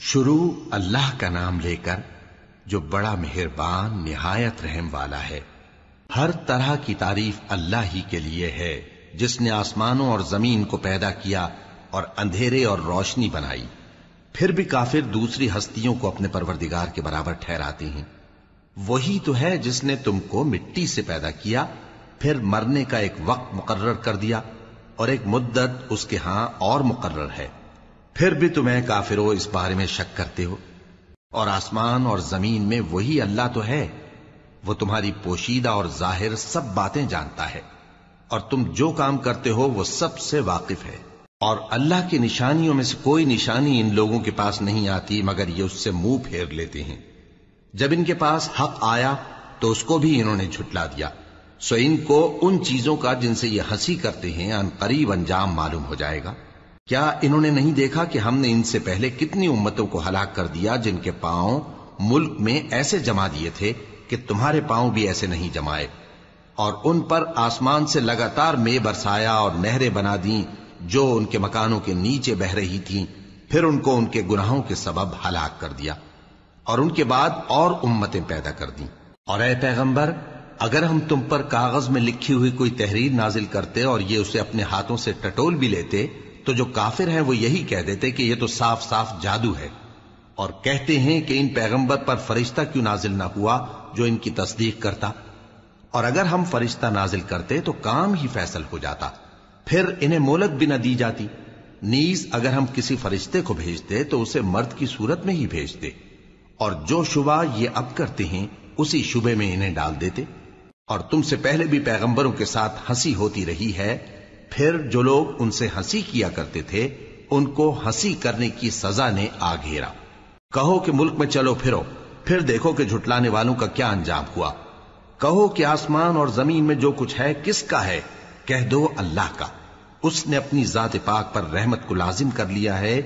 شروع اللہ کا نام لے کر جو بڑا مہربان نہایت رحم والا ہے۔ ہر طرح کی تعریف اللہ ہی کے لیے ہے جس نے آسمانوں اور زمین کو پیدا کیا اور اندھیرے اور روشنی بنائی۔ پھر بھی کافر دوسری ہستیوں کو اپنے پروردگار کے برابر ٹھہراتے ہیں۔ وہی تو ہے جس نے تم کو مٹی سے پیدا کیا، پھر مرنے کا ایک وقت مقرر کر دیا اور ایک مدت اس کے ہاں اور مقرر ہے۔ پھر بھی تمہیں کافروں اس بارے میں شک کرتے ہو، اور آسمان اور زمین میں وہی اللہ تو ہے، وہ تمہاری پوشیدہ اور ظاہر سب باتیں جانتا ہے، اور تم جو کام کرتے ہو وہ سب سے واقف ہے۔ اور اللہ کی نشانیوں میں سے کوئی نشانی ان لوگوں کے پاس نہیں آتی مگر یہ اس سے منہ پھیر لیتے ہیں۔ جب ان کے پاس حق آیا تو اس کو بھی انہوں نے جھٹلا دیا، سو ان کو ان چیزوں کا جن سے یہ ہنسی کرتے ہیں ان قریب انجام معلوم ہو جائے گا۔ کیا انہوں نے نہیں دیکھا کہ ہم نے ان سے پہلے کتنی امتوں کو ہلاک کر دیا جن کے پاؤں ملک میں ایسے جما دیے تھے کہ تمہارے پاؤں بھی ایسے نہیں جمائے، اور ان پر آسمان سے لگاتار مے برسایا اور نہریں بنا دیں جو ان کے مکانوں کے نیچے بہ رہی تھیں، پھر ان کو ان کے گناہوں کے سبب ہلاک کر دیا، اور ان کے بعد اور امتیں پیدا کر دیں۔ اور اے پیغمبر، اگر ہم تم پر کاغذ میں لکھی ہوئی کوئی تحریر نازل کرتے اور یہ اسے اپنے ہاتھوں سے ٹٹول بھی لیتے تو جو کافر ہیں وہ یہی کہہ دیتے کہ یہ تو صاف صاف جادو ہے، اور کہتے ہیں کہ ان پیغمبر پر فرشتہ کیوں نازل نہ ہوا جو ان کی تصدیق کرتا، اور اگر ہم فرشتہ نازل کرتے تو کام ہی فیصل ہو جاتا، پھر انہیں مہلت بھی نہ دی جاتی۔ نیز اگر ہم کسی فرشتے کو بھیجتے تو اسے مرد کی صورت میں ہی بھیجتے، اور جو شبہ یہ اب کرتے ہیں اسی شبے میں انہیں ڈال دیتے۔ اور تم سے پہلے بھی پیغمبروں کے ساتھ ہنسی ہوتی رہی ہے، پھر جو لوگ ان سے ہنسی کیا کرتے تھے ان کو ہنسی کرنے کی سزا نے آ گھیرا۔ کہو کہ ملک میں چلو پھرو، پھر دیکھو کہ جھٹلانے والوں کا کیا انجام ہوا۔ کہو کہ آسمان اور زمین میں جو کچھ ہے کس کا ہے؟ کہہ دو اللہ کا۔ اس نے اپنی ذات پاک پر رحمت کو لازم کر لیا ہے،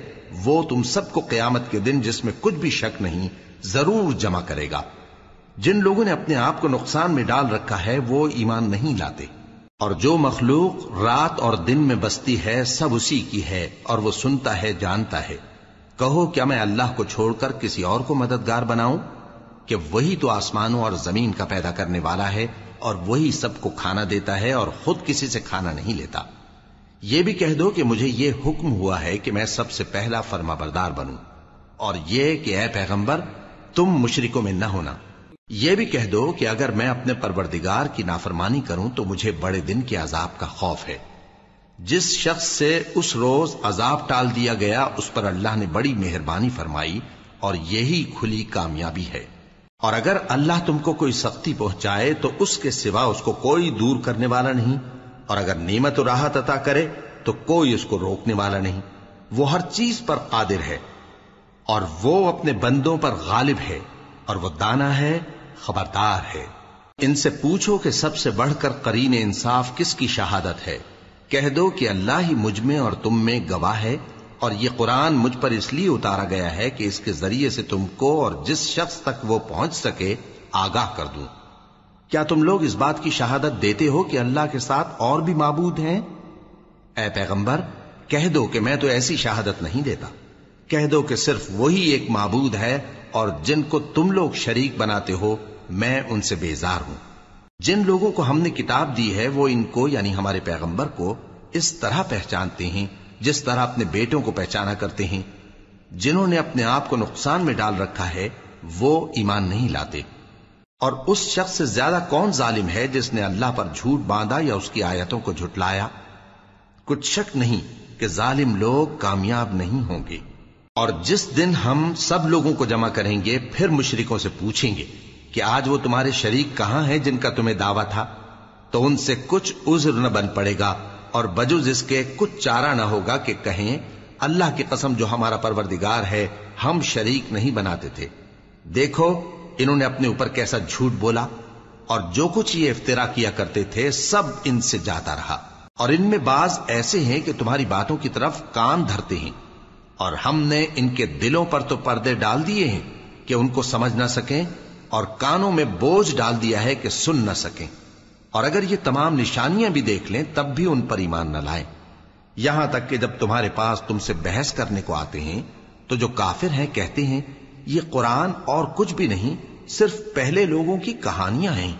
وہ تم سب کو قیامت کے دن جس میں کچھ بھی شک نہیں ضرور جمع کرے گا۔ جن لوگوں نے اپنے آپ کو نقصان میں ڈال رکھا ہے وہ ایمان نہیں لاتے، اور جو مخلوق رات اور دن میں بستی ہے سب اسی کی ہے، اور وہ سنتا ہے جانتا ہے۔ کہو کیا میں اللہ کو چھوڑ کر کسی اور کو مددگار بناؤں کہ وہی تو آسمانوں اور زمین کا پیدا کرنے والا ہے، اور وہی سب کو کھانا دیتا ہے اور خود کسی سے کھانا نہیں لیتا۔ یہ بھی کہہ دو کہ مجھے یہ حکم ہوا ہے کہ میں سب سے پہلا فرما بردار بنوں، اور یہ کہ اے پیغمبر تم مشرکوں میں نہ ہونا۔ یہ بھی کہہ دو کہ اگر میں اپنے پروردگار کی نافرمانی کروں تو مجھے بڑے دن کے عذاب کا خوف ہے۔ جس شخص سے اس روز عذاب ٹال دیا گیا اس پر اللہ نے بڑی مہربانی فرمائی، اور یہی کھلی کامیابی ہے۔ اور اگر اللہ تم کو کوئی سختی پہنچائے تو اس کے سوا اس کو کوئی دور کرنے والا نہیں، اور اگر نعمت و راحت عطا کرے تو کوئی اس کو روکنے والا نہیں۔ وہ ہر چیز پر قادر ہے، اور وہ اپنے بندوں پر غالب ہے، اور وہ دانا ہے، خبردار ہے۔ ان سے پوچھو کہ سب سے بڑھ کر قرین انصاف کس کی شہادت ہے؟ کہہ دو کہ اللہ ہی مجھ میں اور تم میں گواہ ہے، اور یہ قرآن مجھ پر اس لیے اتارا گیا ہے کہ اس کے ذریعے سے تم کو اور جس شخص تک وہ پہنچ سکے آگاہ کر دوں۔ کیا تم لوگ اس بات کی شہادت دیتے ہو کہ اللہ کے ساتھ اور بھی معبود ہیں؟ اے پیغمبر کہہ دو کہ میں تو ایسی شہادت نہیں دیتا۔ کہہ دو کہ صرف وہی ایک معبود ہے، اور جن کو تم لوگ شریک بناتے ہو میں ان سے بیزار ہوں۔ جن لوگوں کو ہم نے کتاب دی ہے وہ ان کو یعنی ہمارے پیغمبر کو اس طرح پہچانتے ہیں جس طرح اپنے بیٹوں کو پہچانا کرتے ہیں۔ جنہوں نے اپنے آپ کو نقصان میں ڈال رکھا ہے وہ ایمان نہیں لاتے۔ اور اس شخص سے زیادہ کون ظالم ہے جس نے اللہ پر جھوٹ باندھا یا اس کی آیتوں کو جھٹلایا؟ کچھ شک نہیں کہ ظالم لوگ کامیاب نہیں ہوں گے۔ اور جس دن ہم سب لوگوں کو جمع کریں گے پھر مشرکوں سے پوچھیں گے کہ آج وہ تمہارے شریک کہاں ہیں جن کا تمہیں دعویٰ تھا، تو ان سے کچھ عذر نہ بن پڑے گا، اور بجز اس کے کچھ چارہ نہ ہوگا کہ کہیں اللہ کی قسم جو ہمارا پروردگار ہے ہم شریک نہیں بناتے تھے۔ دیکھو انہوں نے اپنے اوپر کیسا جھوٹ بولا، اور جو کچھ یہ افترا کیا کرتے تھے سب ان سے جاتا رہا۔ اور ان میں بعض ایسے ہیں کہ تمہاری باتوں کی طرف کان دھرتے ہیں، اور ہم نے ان کے دلوں پر تو پردے ڈال دیے ہیں کہ ان کو سمجھ نہ سکیں، اور کانوں میں بوجھ ڈال دیا ہے کہ سن نہ سکیں، اور اگر یہ تمام نشانیاں بھی دیکھ لیں تب بھی ان پر ایمان نہ لائیں۔ یہاں تک کہ جب تمہارے پاس تم سے بحث کرنے کو آتے ہیں تو جو کافر ہیں کہتے ہیں یہ قرآن اور کچھ بھی نہیں، صرف پہلے لوگوں کی کہانیاں ہیں۔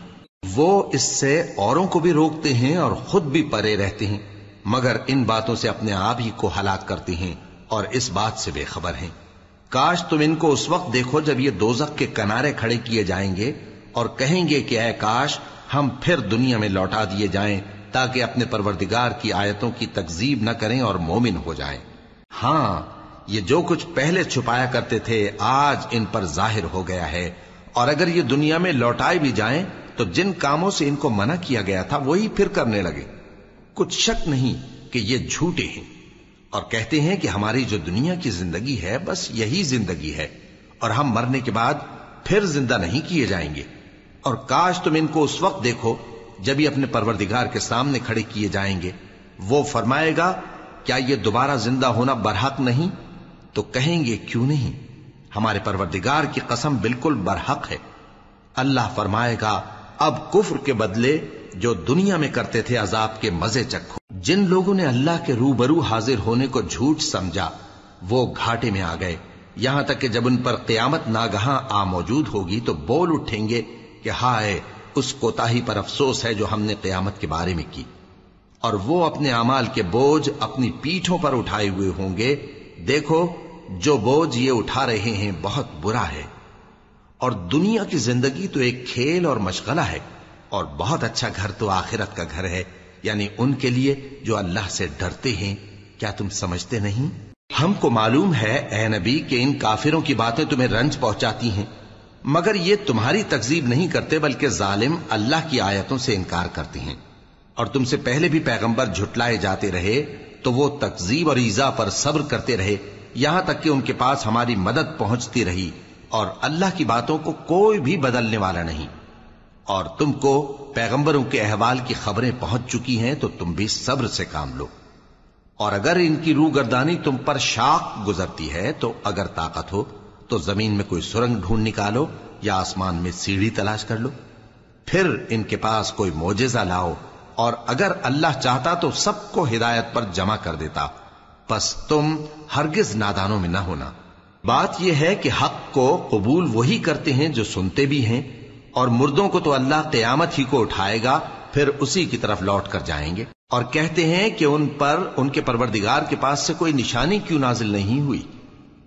وہ اس سے اوروں کو بھی روکتے ہیں اور خود بھی پرے رہتے ہیں، مگر ان باتوں سے اپنے آپ ہی کو ہلاک کرتے ہیں اور اس بات سے بے خبر ہیں۔ کاش تم ان کو اس وقت دیکھو جب یہ دوزخ کے کنارے کھڑے کیے جائیں گے اور کہیں گے کہ اے کاش ہم پھر دنیا میں لوٹا دیے جائیں تاکہ اپنے پروردگار کی آیتوں کی تکذیب نہ کریں اور مومن ہو جائیں۔ ہاں، یہ جو کچھ پہلے چھپایا کرتے تھے آج ان پر ظاہر ہو گیا ہے، اور اگر یہ دنیا میں لوٹائے بھی جائیں تو جن کاموں سے ان کو منع کیا گیا تھا وہی پھر کرنے لگے۔ کچھ شک نہیں کہ یہ جھوٹے ہیں، اور کہتے ہیں کہ ہماری جو دنیا کی زندگی ہے بس یہی زندگی ہے، اور ہم مرنے کے بعد پھر زندہ نہیں کیے جائیں گے۔ اور کاش تم ان کو اس وقت دیکھو جب یہ اپنے پروردگار کے سامنے کھڑے کیے جائیں گے، وہ فرمائے گا کیا یہ دوبارہ زندہ ہونا برحق نہیں؟ تو کہیں گے کیوں نہیں، ہمارے پروردگار کی قسم بالکل برحق ہے۔ اللہ فرمائے گا اب کفر کے بدلے جو دنیا میں کرتے تھے عذاب کے مزے چکھو۔ جن لوگوں نے اللہ کے روبرو حاضر ہونے کو جھوٹ سمجھا وہ گھاٹے میں آ گئے، یہاں تک کہ جب ان پر قیامت ناگہاں آ موجود ہوگی تو بول اٹھیں گے کہ ہائے اس کوتاہی پر افسوس ہے جو ہم نے قیامت کے بارے میں کی، اور وہ اپنے اعمال کے بوجھ اپنی پیٹھوں پر اٹھائے ہوئے ہوں گے۔ دیکھو جو بوجھ یہ اٹھا رہے ہیں بہت برا ہے، اور دنیا کی زندگی تو ایک کھیل اور مشغلہ ہے، اور بہت اچھا گھر تو آخرت کا گھر ہے، یعنی ان کے لیے جو اللہ سے ڈرتے ہیں۔ کیا تم سمجھتے نہیں؟ ہم کو معلوم ہے اے نبی کہ ان کافروں کی باتیں تمہیں رنج پہنچاتی ہیں، مگر یہ تمہاری تکذیب نہیں کرتے بلکہ ظالم اللہ کی آیتوں سے انکار کرتے ہیں، اور تم سے پہلے بھی پیغمبر جھٹلائے جاتے رہے تو وہ تکذیب اور ایذا پر صبر کرتے رہے، یہاں تک کہ ان کے پاس ہماری مدد پہنچتی رہی، اور اللہ کی باتوں کو کوئی بھی بدلنے والا نہیں۔ اور تم کو پیغمبروں کے احوال کی خبریں پہنچ چکی ہیں تو تم بھی صبر سے کام لو، اور اگر ان کی روگردانی تم پر شاق گزرتی ہے تو اگر طاقت ہو تو زمین میں کوئی سرنگ ڈھونڈ نکالو یا آسمان میں سیڑھی تلاش کر لو، پھر ان کے پاس کوئی معجزہ لاؤ، اور اگر اللہ چاہتا تو سب کو ہدایت پر جمع کر دیتا، پس تم ہرگز نادانوں میں نہ ہونا۔ بات یہ ہے کہ حق کو قبول وہی کرتے ہیں جو سنتے بھی ہیں، اور مردوں کو تو اللہ قیامت ہی کو اٹھائے گا، پھر اسی کی طرف لوٹ کر جائیں گے، اور کہتے ہیں کہ ان پر ان کے پروردگار کے پاس سے کوئی نشانی کیوں نازل نہیں ہوئی۔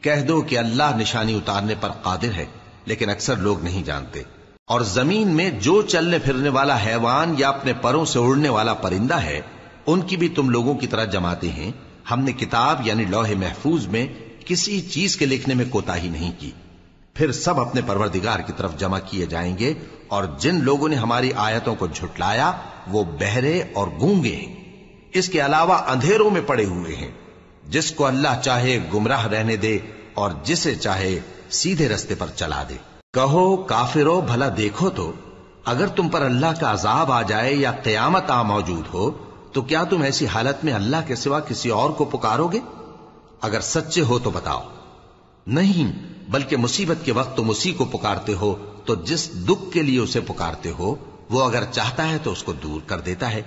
کہہ دو کہ اللہ نشانی اتارنے پر قادر ہے، لیکن اکثر لوگ نہیں جانتے۔ اور زمین میں جو چلنے پھرنے والا حیوان یا اپنے پروں سے اڑنے والا پرندہ ہے ان کی بھی تم لوگوں کی طرح جماتے ہیں۔ ہم نے کتاب یعنی لوح محفوظ میں کسی چیز کے لکھنے میں کوتاہی نہیں کی، پھر سب اپنے پروردگار کی طرف جمع کیے جائیں گے، اور جن لوگوں نے ہماری آیتوں کو جھٹلایا وہ بہرے اور گونگے ہیں، اس کے علاوہ اندھیروں میں پڑے ہوئے ہیں۔ جس کو اللہ چاہے گمراہ رہنے دے اور جسے چاہے سیدھے رستے پر چلا دے۔ کہو کافرو بھلا دیکھو تو اگر تم پر اللہ کا عذاب آ جائے یا قیامت آ موجود ہو تو کیا تم ایسی حالت میں اللہ کے سوا کسی اور کو پکارو گے؟ اگر سچے ہو تو بتاؤ۔ نہیں، بلکہ مصیبت کے وقت تم اسی کو پکارتے ہو، تو جس دکھ کے لیے اسے پکارتے ہو وہ اگر چاہتا ہے تو اس کو دور کر دیتا ہے،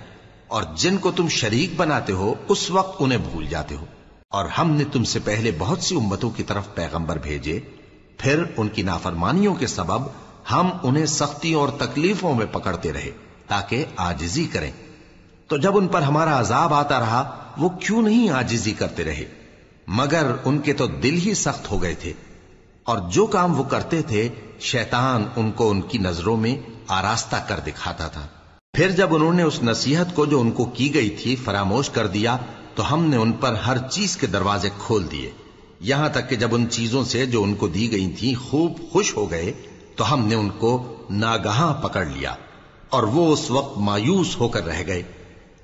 اور جن کو تم شریک بناتے ہو اس وقت انہیں بھول جاتے ہو۔ اور ہم نے تم سے پہلے بہت سی امتوں کی طرف پیغمبر بھیجے، پھر ان کی نافرمانیوں کے سبب ہم انہیں سختیوں اور تکلیفوں میں پکڑتے رہے تاکہ عاجزی کریں، تو جب ان پر ہمارا عذاب آتا رہا وہ کیوں نہیں عاجزی کرتے رہے، مگر ان کے تو دل ہی سخت ہو گئے تھے، اور جو کام وہ کرتے تھے شیطان ان کو ان کی نظروں میں آراستہ کر دکھاتا تھا۔ پھر جب انہوں نے اس نصیحت کو جو ان کو کی گئی تھی فراموش کر دیا تو ہم نے ان پر ہر چیز کے دروازے کھول دیے، یہاں تک کہ جب ان چیزوں سے جو ان کو دی گئی تھی خوب خوش ہو گئے تو ہم نے ان کو ناگہاں پکڑ لیا، اور وہ اس وقت مایوس ہو کر رہ گئے۔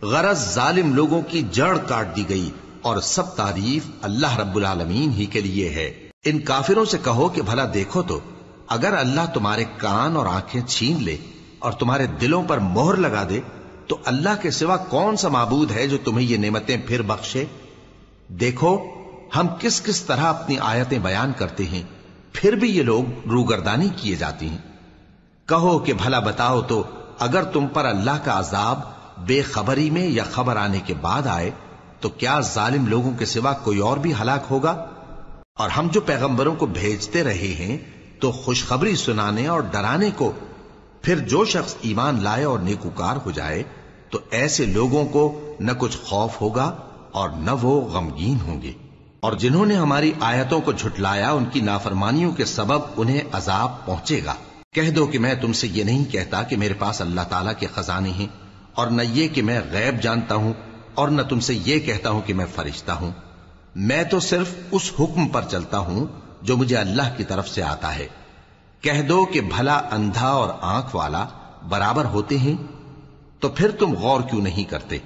غرض ظالم لوگوں کی جڑ کاٹ دی گئی، اور سب تعریف اللہ رب العالمین ہی کے لیے ہے۔ ان کافروں سے کہو کہ بھلا دیکھو تو اگر اللہ تمہارے کان اور آنکھیں چھین لے اور تمہارے دلوں پر مہر لگا دے تو اللہ کے سوا کون سا معبود ہے جو تمہیں یہ نعمتیں پھر بخشے؟ دیکھو ہم کس کس طرح اپنی آیتیں بیان کرتے ہیں، پھر بھی یہ لوگ روگردانی کیے جاتی ہیں۔ کہو کہ بھلا بتاؤ تو اگر تم پر اللہ کا عذاب بے خبری میں یا خبر آنے کے بعد آئے تو کیا ظالم لوگوں کے سوا کوئی اور بھی ہلاک ہوگا؟ اور ہم جو پیغمبروں کو بھیجتے رہے ہیں تو خوشخبری سنانے اور ڈرانے کو، پھر جو شخص ایمان لائے اور نیکوکار ہو جائے تو ایسے لوگوں کو نہ کچھ خوف ہوگا اور نہ وہ غمگین ہوں گے۔ اور جنہوں نے ہماری آیتوں کو جھٹلایا ان کی نافرمانیوں کے سبب انہیں عذاب پہنچے گا۔ کہہ دو کہ میں تم سے یہ نہیں کہتا کہ میرے پاس اللہ تعالیٰ کے خزانے ہیں، اور نہ یہ کہ میں غیب جانتا ہوں، اور نہ تم سے یہ کہتا ہوں کہ میں فرشتہ ہوں۔ میں تو صرف اس حکم پر چلتا ہوں جو مجھے اللہ کی طرف سے آتا ہے۔ کہہ دو کہ بھلا اندھا اور آنکھ والا برابر ہوتے ہیں؟ تو پھر تم غور کیوں نہیں کرتے؟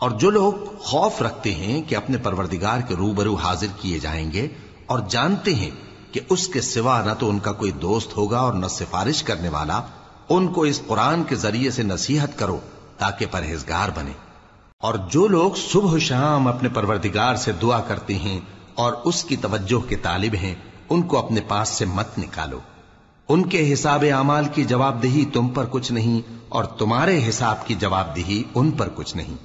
اور جو لوگ خوف رکھتے ہیں کہ اپنے پروردگار کے روبرو حاضر کیے جائیں گے اور جانتے ہیں کہ اس کے سوا نہ تو ان کا کوئی دوست ہوگا اور نہ سفارش کرنے والا، ان کو اس قرآن کے ذریعے سے نصیحت کرو تاکہ پرہیزگار بنے۔ اور جو لوگ صبح و شام اپنے پروردگار سے دعا کرتے ہیں اور اس کی توجہ کے طالب ہیں، ان کو اپنے پاس سے مت نکالو۔ ان کے حساب اعمال کی جواب دہی تم پر کچھ نہیں، اور تمہارے حساب کی جواب دہی ان پر کچھ نہیں۔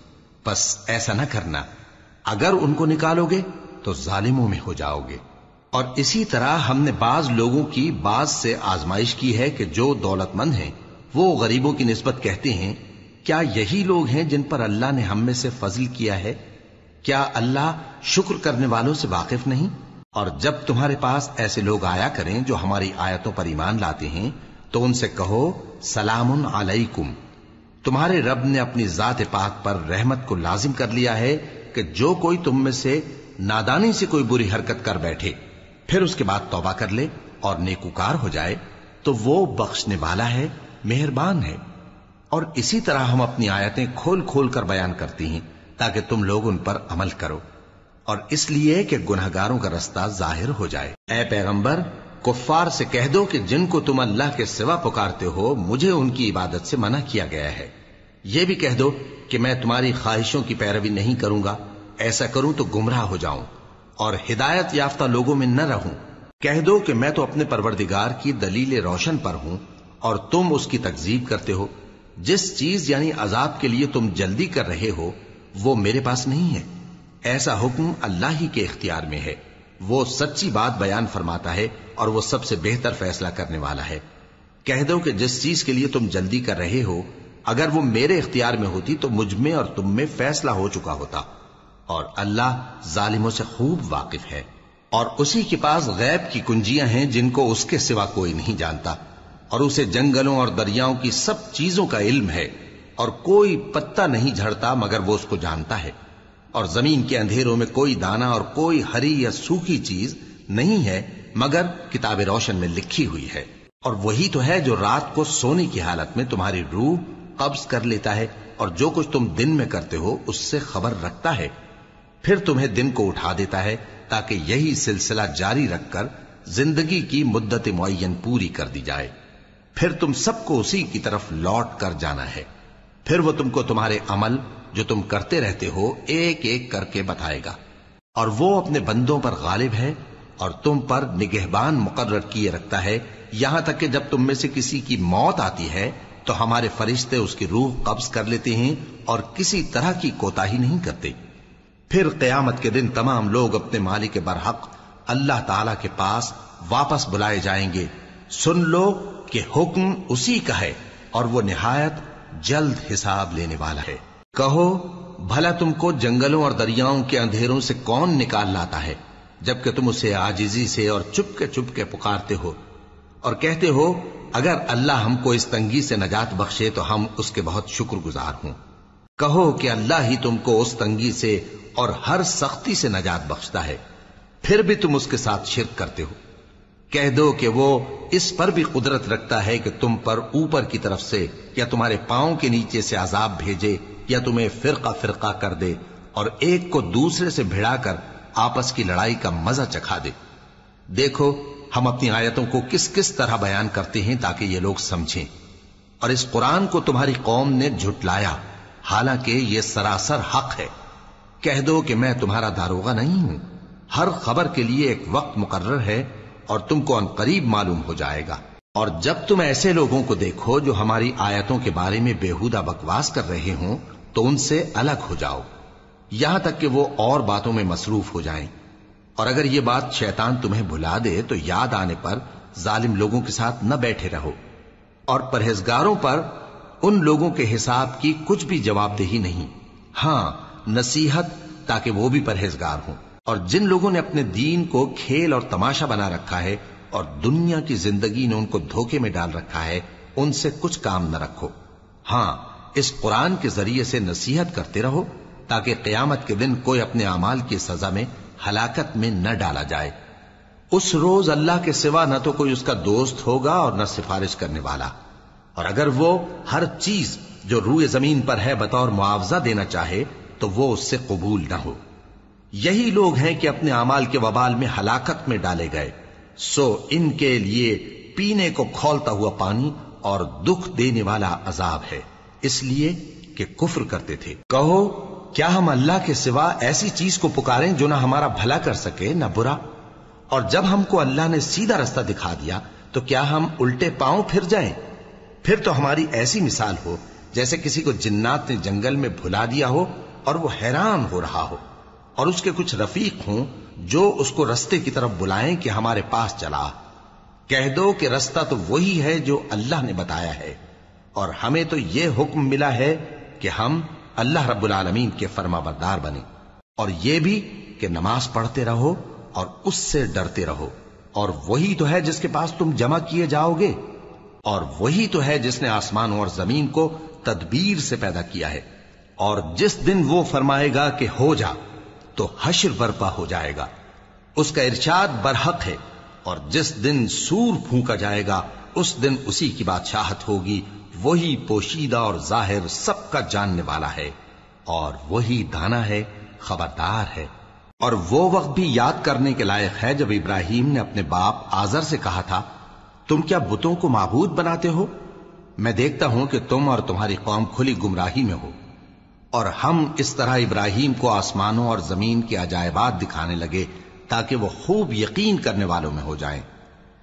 بس ایسا نہ کرنا، اگر ان کو نکالو گے تو ظالموں میں ہو جاؤ گے۔ اور اسی طرح ہم نے بعض لوگوں کی بعض سے آزمائش کی ہے کہ جو دولت مند ہیں وہ غریبوں کی نسبت کہتے ہیں کیا یہی لوگ ہیں جن پر اللہ نے ہم میں سے فضل کیا ہے؟ کیا اللہ شکر کرنے والوں سے واقف نہیں؟ اور جب تمہارے پاس ایسے لوگ آیا کریں جو ہماری آیتوں پر ایمان لاتے ہیں تو ان سے کہو سلام علیکم، تمہارے رب نے اپنی ذات پاک پر رحمت کو لازم کر لیا ہے کہ جو کوئی تم میں سے نادانی سے کوئی بری حرکت کر بیٹھے پھر اس کے بعد توبہ کر لے اور نیکوکار ہو جائے تو وہ بخشنے والا ہے، مہربان ہے۔ اور اسی طرح ہم اپنی آیتیں کھول کھول کر بیان کرتی ہیں تاکہ تم لوگ ان پر عمل کرو، اور اس لیے کہ گناہگاروں کا رستہ ظاہر ہو جائے۔ اے پیغمبر، کفار سے کہہ دو کہ جن کو تم اللہ کے سوا پکارتے ہو مجھے ان کی عبادت سے منع کیا گیا ہے۔ یہ بھی کہہ دو کہ میں تمہاری خواہشوں کی پیروی نہیں کروں گا، ایسا کروں تو گمراہ ہو جاؤں اور ہدایت یافتہ لوگوں میں نہ رہوں۔ کہہ دو کہ میں تو اپنے پروردگار کی دلیل روشن پر ہوں اور تم اس کی تکذیب کرتے ہو۔ جس چیز یعنی عذاب کے لیے تم جلدی کر رہے ہو وہ میرے پاس نہیں ہے، ایسا حکم اللہ ہی کے اختیار میں ہے۔ وہ سچی بات بیان فرماتا ہے اور وہ سب سے بہتر فیصلہ کرنے والا ہے۔ کہہ دو کہ جس چیز کے لیے تم جلدی کر رہے ہو اگر وہ میرے اختیار میں ہوتی تو مجھ میں اور تم میں فیصلہ ہو چکا ہوتا، اور اللہ ظالموں سے خوب واقف ہے۔ اور اسی کے پاس غیب کی کنجیاں ہیں جن کو اس کے سوا کوئی نہیں جانتا، اور اسے جنگلوں اور دریاؤں کی سب چیزوں کا علم ہے، اور کوئی پتا نہیں جھڑتا مگر وہ اس کو جانتا ہے، اور زمین کے اندھیروں میں کوئی دانہ اور کوئی ہری یا سوکھی چیز نہیں ہے مگر کتاب روشن میں لکھی ہوئی ہے۔ اور وہی تو ہے جو رات کو سونے کی حالت میں تمہاری روح قبض کر لیتا ہے اور جو کچھ تم دن میں کرتے ہو اس سے خبر رکھتا ہے، پھر تمہیں دن کو اٹھا دیتا ہے تاکہ یہی سلسلہ جاری رکھ کر زندگی کی مدت معین پوری کر دی جائے۔ پھر تم سب کو اسی کی طرف لوٹ کر جانا ہے، پھر وہ تم کو تمہارے عمل جو تم کرتے رہتے ہو ایک ایک کر کے بتائے گا، اور وہ اپنے بندوں پر غالب ہے اور تم پر نگہبان مقرر کیے رکھتا ہے، یہاں تک کہ جب تم میں سے کسی کی موت آتی ہے تو ہمارے فرشتے اس کی روح قبض کر لیتے ہیں اور کسی طرح کی کوتاہی نہیں کرتے۔ پھر قیامت کے دن تمام لوگ اپنے مالک برحق اللہ تعالی کے پاس واپس بلائے جائیں گے۔ سن لو کہ حکم اسی کا ہے اور وہ نہایت جلد حساب لینے والا ہے۔ کہو بھلا تم کو جنگلوں اور دریاؤں کے اندھیروں سے کون نکال لاتا ہے جبکہ تم اسے عاجزی سے اور چپ کے پکارتے ہو اور کہتے ہو اگر اللہ ہم کو اس تنگی سے نجات بخشے تو ہم اس کے بہت شکر گزار ہوں۔ کہو کہ اللہ ہی تم کو اس تنگی سے اور ہر سختی سے نجات بخشتا ہے، پھر بھی تم اس کے ساتھ شرک کرتے ہو۔ کہہ دو کہ وہ اس پر بھی قدرت رکھتا ہے کہ تم پر اوپر کی طرف سے یا تمہارے پاؤں کے نیچے سے عذاب بھیجے یا تمہیں فرقہ فرقہ کر دے اور ایک کو دوسرے سے بھڑا کر آپس کی لڑائی کا مزہ چکھا دے۔ دیکھو ہم اپنی آیتوں کو کس کس طرح بیان کرتے ہیں تاکہ یہ لوگ سمجھیں، اور اس قرآن کو تمہاری قوم نے جھٹلایا حالانکہ یہ سراسر حق ہے۔ کہہ دو کہ میں تمہارا داروغہ نہیں ہوں، ہر خبر کے لیے ایک وقت مقرر ہے اور تم کو عنقریب معلوم ہو جائے گا۔ اور جب تم ایسے لوگوں کو دیکھو جو ہماری آیتوں کے بارے میں بےہودہ بکواس کر رہے ہوں تو ان سے الگ ہو جاؤ یہاں تک کہ وہ اور باتوں میں مصروف ہو جائیں۔ اور اگر یہ بات شیطان تمہیں بھلا دے تو یاد آنے پر ظالم لوگوں کے ساتھ نہ بیٹھے رہو، اور پرہیزگاروں پر ان لوگوں کے حساب کی کچھ بھی جواب دہی نہیں، ہاں نصیحت تاکہ وہ بھی پرہیزگار ہوں۔ اور جن لوگوں نے اپنے دین کو کھیل اور تماشا بنا رکھا ہے اور دنیا کی زندگی نے ان کو دھوکے میں ڈال رکھا ہے، ان سے کچھ کام نہ رکھو، ہاں اس قرآن کے ذریعے سے نصیحت کرتے رہو تاکہ قیامت کے دن کوئی اپنے اعمال کی سزا میں ہلاکت میں نہ ڈالا جائے۔ اس روز اللہ کے سوا نہ تو کوئی اس کا دوست ہوگا اور نہ سفارش کرنے والا، اور اگر وہ ہر چیز جو روئے زمین پر ہے بطور معاوضہ دینا چاہے تو وہ اس سے قبول نہ ہو۔ یہی لوگ ہیں کہ اپنے اعمال کے وبال میں ہلاکت میں ڈالے گئے، سو ان کے لیے پینے کو کھولتا ہوا پانی اور دکھ دینے والا عذاب ہے، اس لیے کہ کفر کرتے تھے۔ کہو کیا ہم اللہ کے سوا ایسی چیز کو پکاریں جو نہ ہمارا بھلا کر سکے نہ برا؟ اور جب ہم کو اللہ نے سیدھا رستہ دکھا دیا تو کیا ہم الٹے پاؤں پھر جائیں؟ پھر تو ہماری ایسی مثال ہو جیسے کسی کو جنات نے جنگل میں بھلا دیا ہو اور وہ حیران ہو رہا ہو، اور اس کے کچھ رفیق ہوں جو اس کو رستے کی طرف بلائیں کہ ہمارے پاس چلا۔ کہہ دو کہ رستہ تو وہی ہے جو اللہ نے بتایا ہے، اور ہمیں تو یہ حکم ملا ہے کہ ہم اللہ رب العالمین کے فرما بردار بنیں، اور یہ بھی کہ نماز پڑھتے رہو اور اس سے ڈرتے رہو، اور وہی تو ہے جس کے پاس تم جمع کیے جاؤ گے، اور وہی تو ہے جس نے آسمانوں اور زمین کو تدبیر سے پیدا کیا ہے، اور جس دن وہ فرمائے گا کہ ہو جا تو حشر برپا ہو جائے گا، اس کا ارشاد برحق ہے، اور جس دن سور پھونکا جائے گا اس دن اسی کی بادشاہت ہوگی، وہی پوشیدہ اور ظاہر سب کا جاننے والا ہے، اور وہی دانا ہے، خبردار ہے۔ اور وہ وقت بھی یاد کرنے کے لائق ہے جب ابراہیم نے اپنے باپ آزر سے کہا تھا، تم کیا بتوں کو معبود بناتے ہو؟ میں دیکھتا ہوں کہ تم اور تمہاری قوم کھلی گمراہی میں ہو۔ اور ہم اس طرح ابراہیم کو آسمانوں اور زمین کے عجائبات دکھانے لگے تاکہ وہ خوب یقین کرنے والوں میں ہو جائیں۔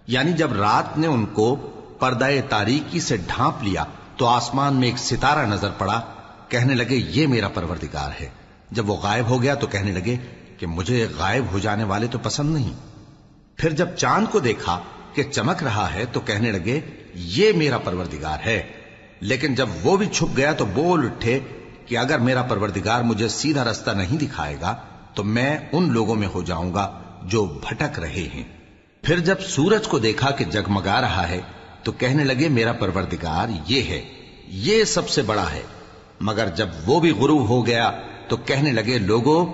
یعنی جب رات نے ان کو پردہ تاریکی سے ڈھانپ لیا تو آسمان میں ایک ستارہ نظر پڑا، کہنے لگے یہ میرا پروردگار ہے۔ جب وہ غائب ہو گیا تو کہنے لگے کہ مجھے غائب ہو جانے والے تو پسند نہیں۔ پھر جب چاند کو دیکھا کہ چمک رہا ہے تو کہنے لگے یہ میرا پروردگار ہے۔ لیکن جب وہ بھی چھپ گیا تو بول اٹھے کہ اگر میرا پروردگار مجھے سیدھا رستہ نہیں دکھائے گا تو میں ان لوگوں میں ہو جاؤں گا جو بھٹک رہے ہیں۔ پھر جب سورج کو دیکھا کہ جگمگا رہا ہے تو کہنے لگے میرا پروردگار یہ ہے، یہ سب سے بڑا ہے۔ مگر جب وہ بھی غروب ہو گیا تو کہنے لگے لوگو،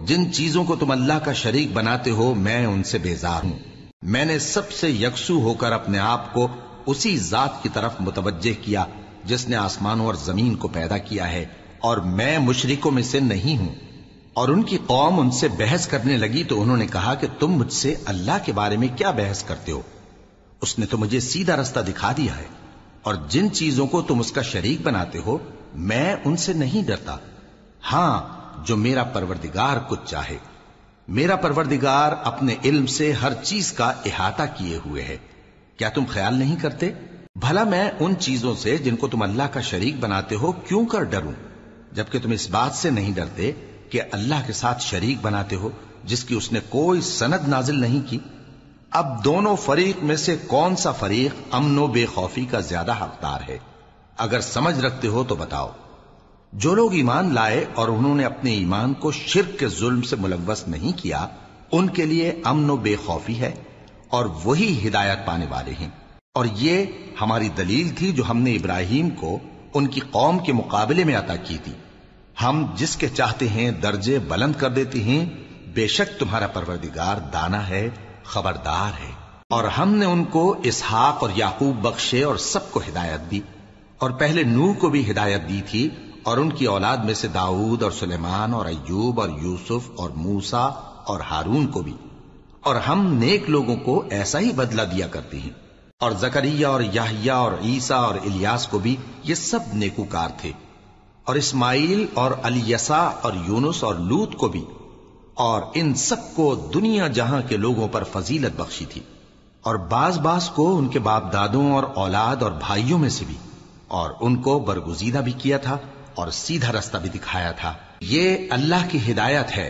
جن چیزوں کو تم اللہ کا شریک بناتے ہو میں ان سے بیزار ہوں۔ میں نے سب سے یکسو ہو کر اپنے آپ کو اسی ذات کی طرف متوجہ کیا جس نے آسمانوں اور زمین کو پیدا کیا ہے، اور میں مشرکوں میں سے نہیں ہوں۔ اور ان کی قوم ان سے بحث کرنے لگی تو انہوں نے کہا کہ تم مجھ سے اللہ کے بارے میں کیا بحث کرتے ہو؟ اس نے تو مجھے سیدھا رستہ دکھا دیا ہے، اور جن چیزوں کو تم اس کا شریک بناتے ہو میں ان سے نہیں ڈرتا، ہاں جو میرا پروردگار کچھ چاہے۔ میرا پروردگار اپنے علم سے ہر چیز کا احاطہ کیے ہوئے ہے۔ کیا تم خیال نہیں کرتے؟ بھلا میں ان چیزوں سے جن کو تم اللہ کا شریک بناتے ہو کیوں کر ڈروں، جبکہ تم اس بات سے نہیں ڈرتے کہ اللہ کے ساتھ شریک بناتے ہو جس کی اس نے کوئی سند نازل نہیں کی۔ اب دونوں فریق میں سے کون سا فریق امن و بے خوفی کا زیادہ حقدار ہے؟ اگر سمجھ رکھتے ہو تو بتاؤ۔ جو لوگ ایمان لائے اور انہوں نے اپنے ایمان کو شرک کے ظلم سے ملوث نہیں کیا ان کے لیے امن و بے خوفی ہے، اور وہی ہدایت پانے والے ہیں۔ اور یہ ہماری دلیل تھی جو ہم نے ابراہیم کو ان کی قوم کے مقابلے میں عطا کی تھی۔ ہم جس کے چاہتے ہیں درجے بلند کر دیتے ہیں، بے شک تمہارا پروردگار دانا ہے، خبردار ہے۔ اور ہم نے ان کو اسحاق اور یعقوب بخشے اور سب کو ہدایت دی، اور پہلے نوح کو بھی ہدایت دی تھی، اور ان کی اولاد میں سے داؤد اور سلیمان اور ایوب اور یوسف اور موسیٰ اور ہارون کو بھی۔ اور ہم نیک لوگوں کو ایسا ہی بدلہ دیا کرتے ہیں۔ اور زکریا اور یحییٰ اور عیسیٰ اور الیاس کو بھی، یہ سب نیکوکار تھے۔ اور اسماعیل اور الیسع اور یونس اور لوط کو بھی، اور ان سب کو دنیا جہاں کے لوگوں پر فضیلت بخشی تھی، اور بعض کو ان کے باپ دادوں اور اولاد اور بھائیوں میں سے بھی، اور ان کو برگزیدہ بھی کیا تھا اور سیدھا رستہ بھی دکھایا تھا۔ یہ اللہ کی ہدایت ہے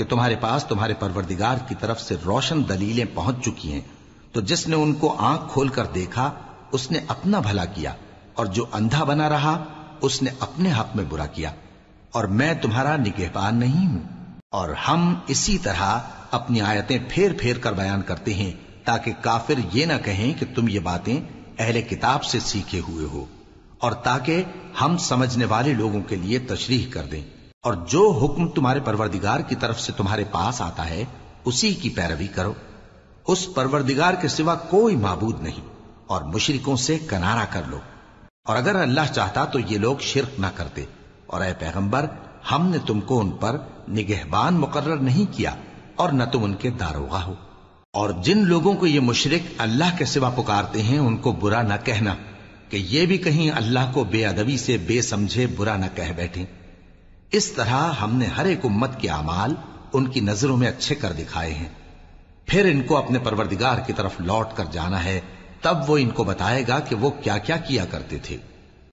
کہ تمہارے پاس تمہارے پروردگار کی طرف سے روشن دلیلیں پہنچ چکی ہیں، تو جس نے ان کو آنکھ کھول کر دیکھا اس نے اپنا بھلا کیا، اور جو اندھا بنا رہا اس نے اپنے حق میں برا کیا، اور میں تمہارا نگہبان نہیں ہوں۔ اور ہم اسی طرح اپنی آیتیں پھیر پھیر کر بیان کرتے ہیں تاکہ کافر یہ نہ کہیں کہ تم یہ باتیں اہل کتاب سے سیکھے ہوئے ہو، اور تاکہ ہم سمجھنے والے لوگوں کے لیے تشریح کر دیں۔ اور جو حکم تمہارے پروردگار کی طرف سے تمہارے پاس آتا ہے اسی کی پیروی کرو، اس پروردگار کے سوا کوئی معبود نہیں، اور مشرکوں سے کنارہ کر لو۔ اور اگر اللہ چاہتا تو یہ لوگ شرک نہ کرتے، اور اے پیغمبر ہم نے تم کو ان پر نگہبان مقرر نہیں کیا اور نہ تم ان کے داروغہ ہو۔ اور جن لوگوں کو یہ مشرک اللہ کے سوا پکارتے ہیں ان کو برا نہ کہنا کہ یہ بھی کہیں اللہ کو بے ادبی سے بے سمجھے برا نہ کہہ بیٹھیں۔ اس طرح ہم نے ہر ایک امت کے اعمال ان کی نظروں میں اچھے کر دکھائے ہیں، پھر ان کو اپنے پروردگار کی طرف لوٹ کر جانا ہے، تب وہ ان کو بتائے گا کہ وہ کیا کیا کیا کرتے تھے۔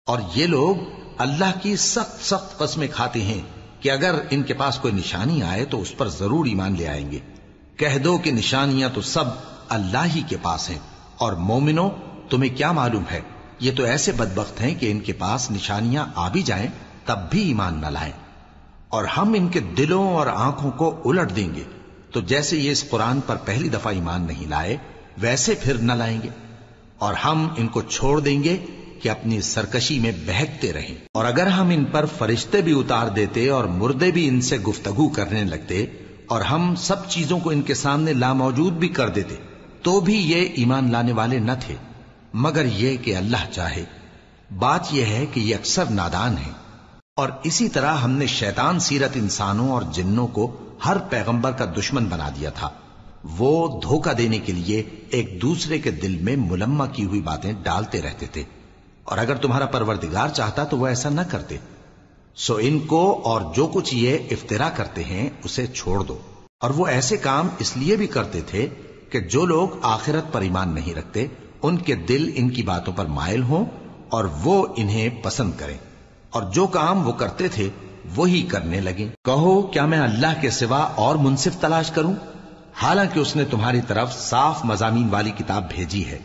اور یہ لوگ اللہ کی سخت سخت قسمیں کھاتے ہیں کہ اگر ان کے پاس کوئی نشانی آئے تو اس پر ضرور ایمان لے آئیں گے۔ کہہ دو کہ نشانیاں تو سب اللہ ہی کے پاس ہیں، اور مومنوں تمہیں کیا معلوم ہے، یہ تو ایسے بدبخت ہیں کہ ان کے پاس نشانیاں آ بھی جائیں تب بھی ایمان نہ لائیں۔ اور ہم ان کے دلوں اور آنکھوں کو الٹ دیں گے، تو جیسے یہ اس قرآن پر پہلی دفعہ ایمان نہیں لائے ویسے پھر نہ لائیں گے، اور ہم ان کو چھوڑ دیں گے کہ اپنی سرکشی میں بہکتے رہیں۔ اور اگر ہم ان پر فرشتے بھی اتار دیتے اور مردے بھی ان سے گفتگو کرنے لگتے اور ہم سب چیزوں کو ان کے سامنے لاموجود بھی کر دیتے تو بھی یہ ایمان لانے والے نہ تھے، مگر یہ کہ اللہ چاہے۔ بات یہ ہے کہ یہ اکثر نادان ہیں۔ اور اسی طرح ہم نے شیطان سیرت انسانوں اور جنوں کو ہر پیغمبر کا دشمن بنا دیا تھا، وہ دھوکہ دینے کے لیے ایک دوسرے کے دل میں ملمہ کی ہوئی باتیں ڈالتے رہتے تھے، اور اگر تمہارا پروردگار چاہتا تو وہ ایسا نہ کرتے۔ سو ان کو اور جو کچھ یہ افترا کرتے ہیں اسے چھوڑ دو۔ اور وہ ایسے کام اس لیے بھی کرتے تھے کہ جو لوگ آخرت پر ایمان نہیں رکھتے ان کے دل ان کی باتوں پر مائل ہوں اور وہ انہیں پسند کریں، اور جو کام وہ کرتے تھے وہی کرنے لگیں۔ کہو کیا میں اللہ کے سوا اور منصف تلاش کروں، حالانکہ اس نے تمہاری طرف صاف مضامین والی کتاب بھیجی ہے،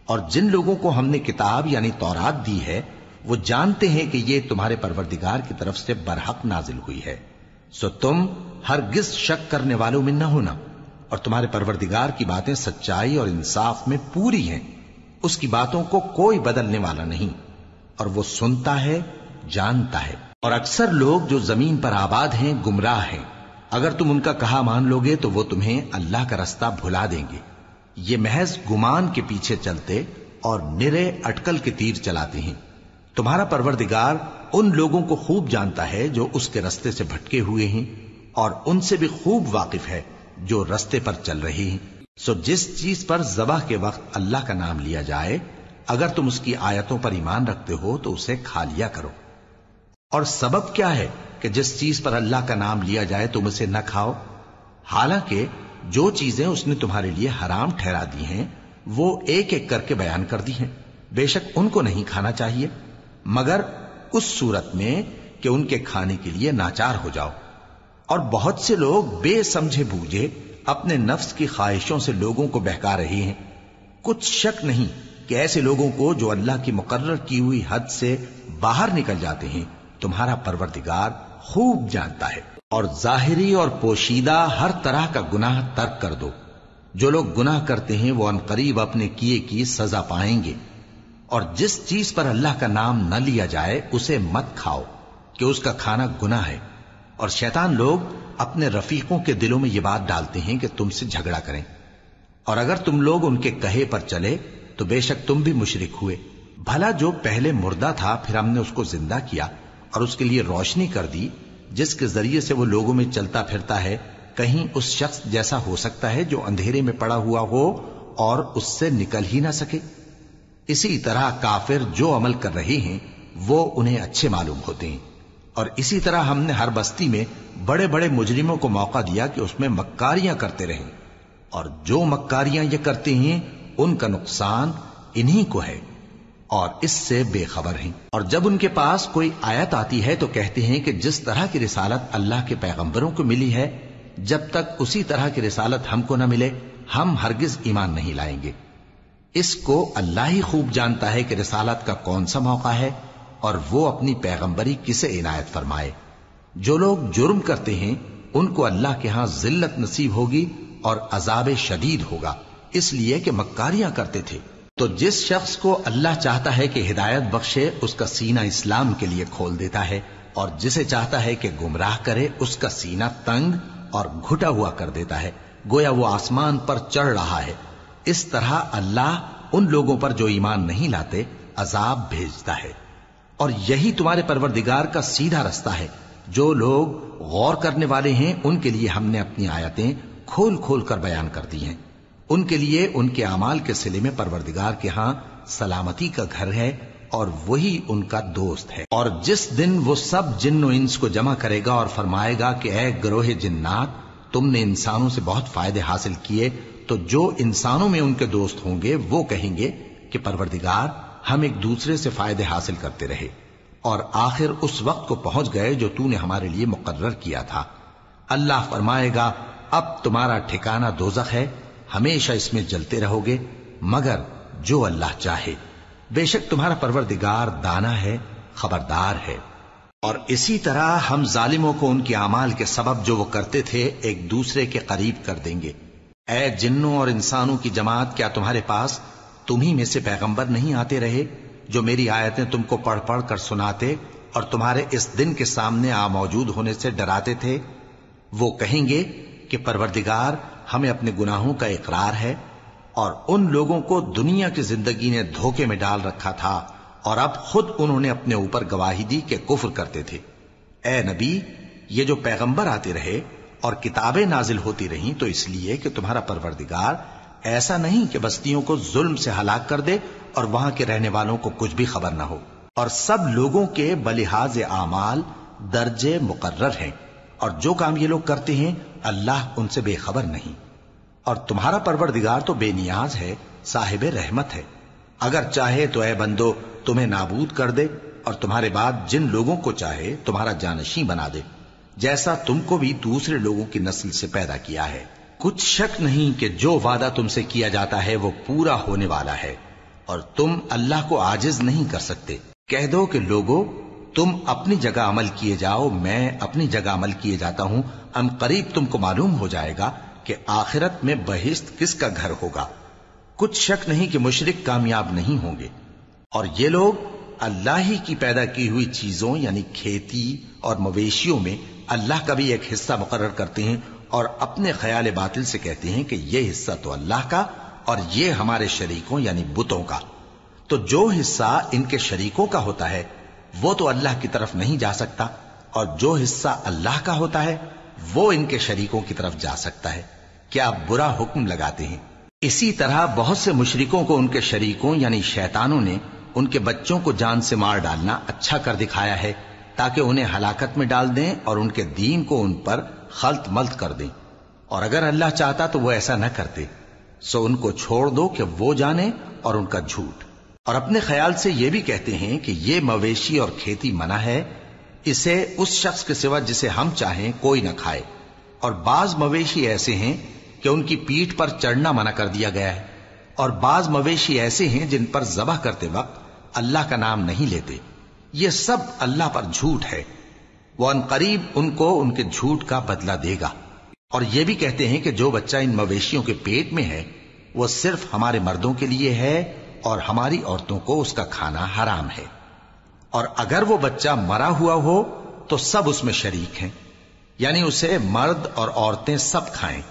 اور جن لوگوں کو ہم نے کتاب یعنی تورات دی ہے وہ جانتے ہیں کہ یہ تمہارے پروردگار کی طرف سے برحق نازل ہوئی ہے، سو تم ہرگز شک کرنے والوں میں نہ ہونا۔ اور تمہارے پروردگار کی باتیں سچائی اور انصاف میں پوری ہیں، اس کی باتوں کو کوئی بدلنے والا نہیں، اور وہ سنتا ہے جانتا ہے۔ اور اکثر لوگ جو زمین پر آباد ہیں گمراہ ہیں، اگر تم ان کا کہا مان لوگے تو وہ تمہیں اللہ کا رستہ بھلا دیں گے۔ یہ محض گمان کے پیچھے چلتے اور نرے اٹکل کے تیر چلاتے ہیں۔ تمہارا پروردگار ان لوگوں کو خوب جانتا ہے جو اس کے رستے سے بھٹکے ہوئے ہیں، اور ان سے بھی خوب واقف ہے جو رستے پر چل رہے ہیں۔ سو جس چیز پر ذبح کے وقت اللہ کا نام لیا جائے اگر تم اس کی آیتوں پر ایمان رکھتے ہو تو اسے کھا لیا کرو۔ اور سبب کیا ہے کہ جس چیز پر اللہ کا نام لیا جائے تم اسے نہ کھاؤ، حالانکہ جو چیزیں اس نے تمہارے لیے حرام ٹھہرا دی ہیں وہ ایک ایک کر کے بیان کر دی ہیں، بے شک ان کو نہیں کھانا چاہیے مگر اس صورت میں کہ ان کے کھانے کے لیے ناچار ہو جاؤ۔ اور بہت سے لوگ بے سمجھے بوجھے اپنے نفس کی خواہشوں سے لوگوں کو بہکا رہے ہیں۔ کچھ شک نہیں کہ ایسے لوگوں کو جو اللہ کی مقرر کی ہوئی حد سے باہر نکل جاتے ہیں تمہارا پروردگار خوب جانتا ہے۔ اور ظاہری اور پوشیدہ ہر طرح کا گناہ ترک کر دو، جو لوگ گناہ کرتے ہیں وہ عنقریب اپنے کیے کی سزا پائیں گے۔ اور جس چیز پر اللہ کا نام نہ لیا جائے اسے مت کھاؤ کہ اس کا کھانا گناہ ہے۔ اور شیطان لوگ اپنے رفیقوں کے دلوں میں یہ بات ڈالتے ہیں کہ تم سے جھگڑا کریں، اور اگر تم لوگ ان کے کہے پر چلے تو بے شک تم بھی مشرک ہوئے۔ بھلا جو پہلے مردہ تھا پھر ہم نے اس کو زندہ کیا اور اس کے لیے روشنی کر دی جس کے ذریعے سے وہ لوگوں میں چلتا پھرتا ہے، کہیں اس شخص جیسا ہو سکتا ہے جو اندھیرے میں پڑا ہوا ہو اور اس سے نکل ہی نہ سکے؟ اسی طرح کافر جو عمل کر رہے ہیں وہ انہیں اچھے معلوم ہوتے ہیں۔ اور اسی طرح ہم نے ہر بستی میں بڑے بڑے مجرموں کو موقع دیا کہ اس میں مکاریاں کرتے رہیں، اور جو مکاریاں یہ کرتے ہیں ان کا نقصان انہی کو ہے اور اس سے بے خبر ہیں۔ اور جب ان کے پاس کوئی آیت آتی ہے تو کہتے ہیں کہ جس طرح کی رسالت اللہ کے پیغمبروں کو ملی ہے جب تک اسی طرح کی رسالت ہم کو نہ ملے ہم ہرگز ایمان نہیں لائیں گے۔ اس کو اللہ ہی خوب جانتا ہے کہ رسالت کا کون سا موقع ہے اور وہ اپنی پیغمبری کسے عنایت فرمائے۔ جو لوگ جرم کرتے ہیں ان کو اللہ کے ہاں ذلت نصیب ہوگی اور عذاب شدید ہوگا، اس لیے کہ مکاریاں کرتے تھے۔ تو جس شخص کو اللہ چاہتا ہے کہ ہدایت بخشے اس کا سینہ اسلام کے لیے کھول دیتا ہے، اور جسے چاہتا ہے کہ گمراہ کرے اس کا سینہ تنگ اور گھٹا ہوا کر دیتا ہے، گویا وہ آسمان پر چڑھ رہا ہے۔ اس طرح اللہ ان لوگوں پر جو ایمان نہیں لاتے عذاب بھیجتا ہے۔ اور یہی تمہارے پروردگار کا سیدھا رستہ ہے۔ جو لوگ غور کرنے والے ہیں ان کے لیے ہم نے اپنی آیتیں کھول کھول کر بیان کر دی ہیں۔ ان کے لیے ان کے اعمال کے صلے میں پروردگار کے ہاں سلامتی کا گھر ہے اور وہی ان کا دوست ہے۔ اور جس دن وہ سب جن و انس کو جمع کرے گا اور فرمائے گا کہ اے گروہ جنات، تم نے انسانوں سے بہت فائدے حاصل کیے، تو جو انسانوں میں ان کے دوست ہوں گے وہ کہیں گے کہ پروردگار ہم ایک دوسرے سے فائدے حاصل کرتے رہے اور آخر اس وقت کو پہنچ گئے جو تو نے ہمارے لیے مقرر کیا تھا۔ اللہ فرمائے گا اب تمہارا ٹھکانہ دوزخ ہے، ہمیشہ اس میں جلتے رہو گے مگر جو اللہ چاہے، بے شک تمہارا پروردگار دانا ہے، خبردار ہے۔ اور اسی طرح ہم ظالموں کو ان کے اعمال کے سبب جو وہ کرتے تھے ایک دوسرے کے قریب کر دیں گے۔ اے جنوں اور انسانوں کی جماعت، کیا تمہارے پاس تمہیں میں سے پیغمبر نہیں آتے رہے جو میری آیتیں تم کو پڑھ پڑھ کر سناتے اور تمہارے اس دن کے سامنے موجود ہونے سے ڈراتے تھے؟ وہ کہیں گے کہ پروردگار ہمیں اپنے گناہوں کا اقرار ہے، اور ان لوگوں کو دنیا کی زندگی نے دھوکے میں ڈال رکھا تھا اور اب خود انہوں نے اپنے اوپر گواہی دی کہ کفر کرتے تھے۔ اے نبی، یہ جو پیغمبر آتے رہے اور کتابیں نازل ہوتی رہیں تو اس لیے کہ تمہارا پروردگار ایسا نہیں کہ بستیوں کو ظلم سے ہلاک کر دے اور وہاں کے رہنے والوں کو کچھ بھی خبر نہ ہو، اور سب لوگوں کے بلحاظ اعمال درجے مقرر ہیں، اور جو کام یہ لوگ کرتے ہیں اللہ ان سے بے خبر نہیں۔ اور تمہارا پروردگار تو بے نیاز ہے، صاحب رحمت ہے، اگر چاہے تو اے بندو تمہیں نابود کر دے اور تمہارے بعد جن لوگوں کو چاہے تمہارا جانشین بنا دے، جیسا تم کو بھی دوسرے لوگوں کی نسل سے پیدا کیا ہے۔ کچھ شک نہیں کہ جو وعدہ تم سے کیا جاتا ہے وہ پورا ہونے والا ہے، اور تم اللہ کو عاجز نہیں کر سکتے۔ کہہ دو کہ لوگو تم اپنی جگہ عمل کیے جاؤ، میں اپنی جگہ عمل کیے جاتا ہوں، ان قریب تم کو معلوم ہو جائے گا کہ آخرت میں بہشت کس کا گھر ہوگا۔ کچھ شک نہیں کہ مشرک کامیاب نہیں ہوں گے۔ اور یہ لوگ اللہ ہی کی پیدا کی ہوئی چیزوں یعنی کھیتی اور مویشیوں میں اللہ کا بھی ایک حصہ مقرر کرتے ہیں اور اپنے خیال باطل سے کہتے ہیں کہ یہ حصہ تو اللہ کا اور یہ ہمارے شریکوں یعنی بتوں کا۔ تو جو حصہ ان کے شریکوں کا ہوتا ہے وہ تو اللہ کی طرف نہیں جا سکتا، اور جو حصہ اللہ کا ہوتا ہے وہ ان کے شریکوں کی طرف جا سکتا ہے۔ کیا برا حکم لگاتے ہیں؟ اسی طرح بہت سے مشرکوں کو ان کے شریکوں یعنی شیطانوں نے ان کے بچوں کو جان سے مار ڈالنا اچھا کر دکھایا ہے تاکہ انہیں ہلاکت میں ڈال دیں اور ان کے دین کو ان پر خلط ملط کر دیں، اور اگر اللہ چاہتا تو وہ ایسا نہ کرتے، سو ان کو چھوڑ دو کہ وہ جانے اور ان کا جھوٹ۔ اور اپنے خیال سے یہ بھی کہتے ہیں کہ یہ مویشی اور کھیتی منع ہے، اسے اس شخص کے سوا جسے ہم چاہیں کوئی نہ کھائے، اور بعض مویشی ایسے ہیں کہ ان کی پیٹھ پر چڑھنا منع کر دیا گیا ہے، اور بعض مویشی ایسے ہیں جن پر ذبح کرتے وقت اللہ کا نام نہیں لیتے۔ یہ سب اللہ پر جھوٹ ہے، وہ ان قریب ان کو ان کے جھوٹ کا بدلہ دے گا۔ اور یہ بھی کہتے ہیں کہ جو بچہ ان مویشیوں کے پیٹ میں ہے وہ صرف ہمارے مردوں کے لیے ہے اور ہماری عورتوں کو اس کا کھانا حرام ہے، اور اگر وہ بچہ مرا ہوا ہو تو سب اس میں شریک ہیں، یعنی اسے مرد اور عورتیں سب کھائیں۔